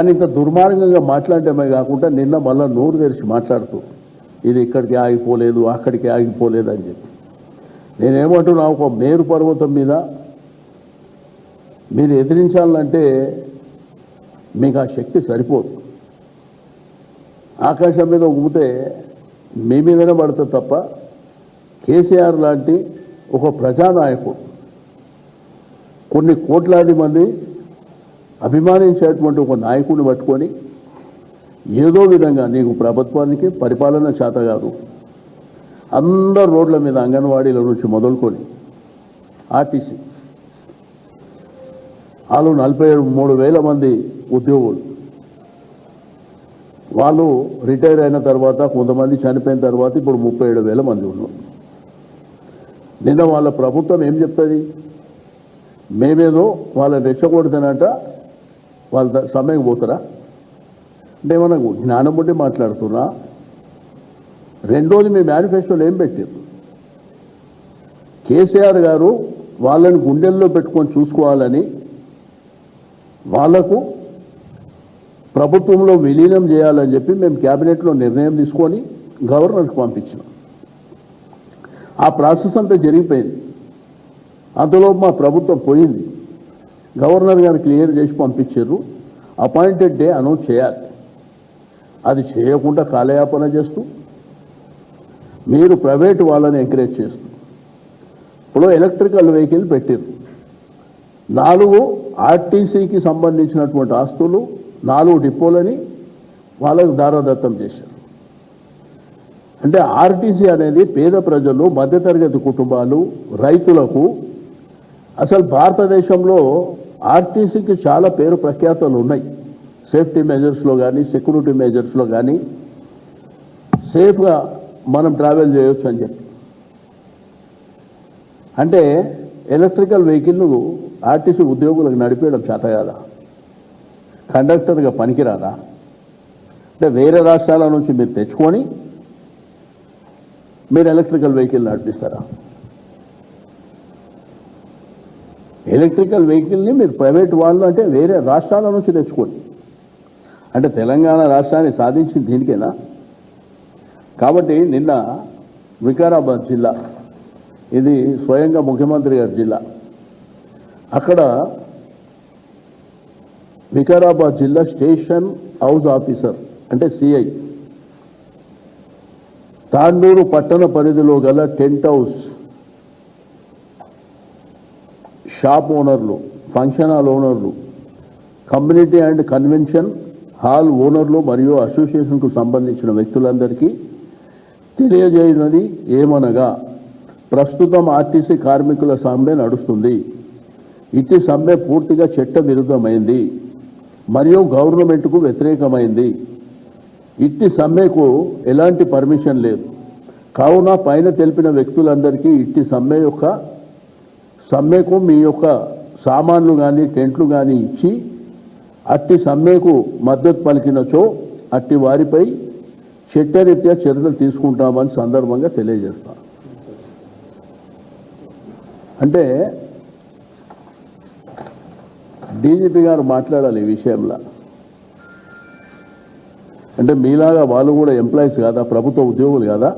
కానీ ఇంత దుర్మార్గంగా మాట్లాడటమే కాకుండా నిన్న మళ్ళీ నోరు తెరిచి మాట్లాడుతూ ఇది ఇక్కడికి ఆగిపోలేదు అక్కడికి ఆగిపోలేదు అని చెప్పి నేనేమంటున్నా, ఒక మేరు పర్వతం మీద మీరు ఎదిరించాలంటే మీకు ఆ శక్తి సరిపోదు. ఆకాశం మీద ఊపితే మీ మీదనే పడుతుంది తప్ప కేసీఆర్ లాంటి ఒక ప్రజానాయకుడు కొన్ని కోట్లాది మంది అభిమానించేటువంటి ఒక నాయకుడిని పట్టుకొని ఏదో విధంగా నీకు ప్రభుత్వానికి పరిపాలన చేత కాదు, అందరు రోడ్ల మీద అంగన్వాడీల నుంచి మొదలుకొని ఆర్టీసీ వాళ్ళు 43,000 మంది ఉద్యోగులు, వాళ్ళు రిటైర్ అయిన తర్వాత కొంతమంది చనిపోయిన తర్వాత ఇప్పుడు 37,000 మంది ఉన్నారు. నిన్న వాళ్ళ ప్రభుత్వం ఏం చెప్తుంది, మేమేదో వాళ్ళని రెచ్చగొడుతానంట వాళ్ళ సమయం పోతారా అంటే మనకు జ్ఞానం ఉంటే మాట్లాడుతున్నా. రెండోది మీ మేనిఫెస్టోలో ఏం పెట్టారు, కేసీఆర్ గారు వాళ్ళని గుండెల్లో పెట్టుకొని చూసుకోవాలని వాళ్లకు ప్రభుత్వంలో విలీనం చేయాలని చెప్పి మేము క్యాబినెట్లో నిర్ణయం తీసుకొని గవర్నర్కి పంపించాం. ఆ ప్రాసెస్ అంతా జరిగిపోయింది. అందులో మా ప్రభుత్వం పోయింది, గవర్నర్ గారు క్లియర్ చేసి పంపించారు. అపాయింటెడ్ డే అనౌన్స్ చేయాలి, అది చేయకుండా కాలయాపన చేస్తూ మీరు ప్రైవేటు వాళ్ళని ఎంకరేజ్ చేస్తూ ఇప్పుడు ఎలక్ట్రికల్ వెహికల్ పెట్టారు. 4 ఆర్టీసీకి సంబంధించినటువంటి ఆస్తులు 4 డిపోలని వాళ్ళకు దారాదత్తం చేశారు. అంటే ఆర్టీసీ అనేది పేద ప్రజలు, మధ్యతరగతి కుటుంబాలు, రైతులకు అసలు భారతదేశంలో ఆర్టీసీకి చాలా పేరు ప్రఖ్యాతలు ఉన్నాయి. సేఫ్టీ మెజర్స్లో కానీ సెక్యూరిటీ మెజర్స్లో కానీ సేఫ్గా మనం ట్రావెల్ చేయొచ్చు అని చెప్పి. అంటే ఎలక్ట్రికల్ వెహికల్ను ఆర్టీసీ ఉద్యోగులకు నడిపేయడం చేత కదా, కండక్టర్గా పనికిరాదా? అంటే వేరే రాష్ట్రాల నుంచి మీరు తెచ్చుకొని మీరు ఎలక్ట్రికల్ వెహికల్ నడిపిస్తారా? ఎలక్ట్రికల్ వెహికల్ని మీరు ప్రైవేట్ వాళ్ళు అంటే వేరే రాష్ట్రాల నుంచి తెచ్చుకొని, అంటే తెలంగాణ రాష్ట్రాన్ని సాధించింది దీనికేనా? కాబట్టి నిన్న వికారాబాద్ జిల్లా, ఇది స్వయంగా ముఖ్యమంత్రి గారి జిల్లా, అక్కడ వికారాబాద్ జిల్లా స్టేషన్ హౌస్ ఆఫీసర్ అంటే సిఐ, తాండూరు పట్టణ పరిధిలో గల టెంట్ హౌస్ షాప్ ఓనర్లు, ఫంక్షన్ హాల్ ఓనర్లు, కమ్యూనిటీ అండ్ కన్వెన్షన్ హాల్ ఓనర్లు మరియు అసోసియేషన్కు సంబంధించిన వ్యక్తులందరికీ తెలియజేయనది ఏమనగా, ప్రస్తుతం ఆర్టీసీ కార్మికుల సమ్మె నడుస్తుంది. ఇట్టి సమ్మె పూర్తిగా చట్ట విరుద్ధమైంది మరియు గవర్నమెంట్కు వ్యతిరేకమైంది. ఇట్టి సమ్మెకు ఎలాంటి పర్మిషన్ లేదు. కావున పైన తెలిపిన వ్యక్తులందరికీ ఇట్టి సమ్మెకు మీ యొక్క సామాన్లు కానీ టెంట్లు కానీ ఇచ్చి అట్టి సమ్మెకు మద్దతు పలికినచో అట్టి వారిపై చట్టరీత్యా చర్యలు తీసుకుంటామని సందర్భంగా తెలియజేస్తాం. అంటే డీజీపీ గారు మాట్లాడాలి ఈ విషయంలో. అంటే మీలాగా వాళ్ళు కూడా ఎంప్లాయీస్ కాదా, ప్రభుత్వ ఉద్యోగులు కాదా?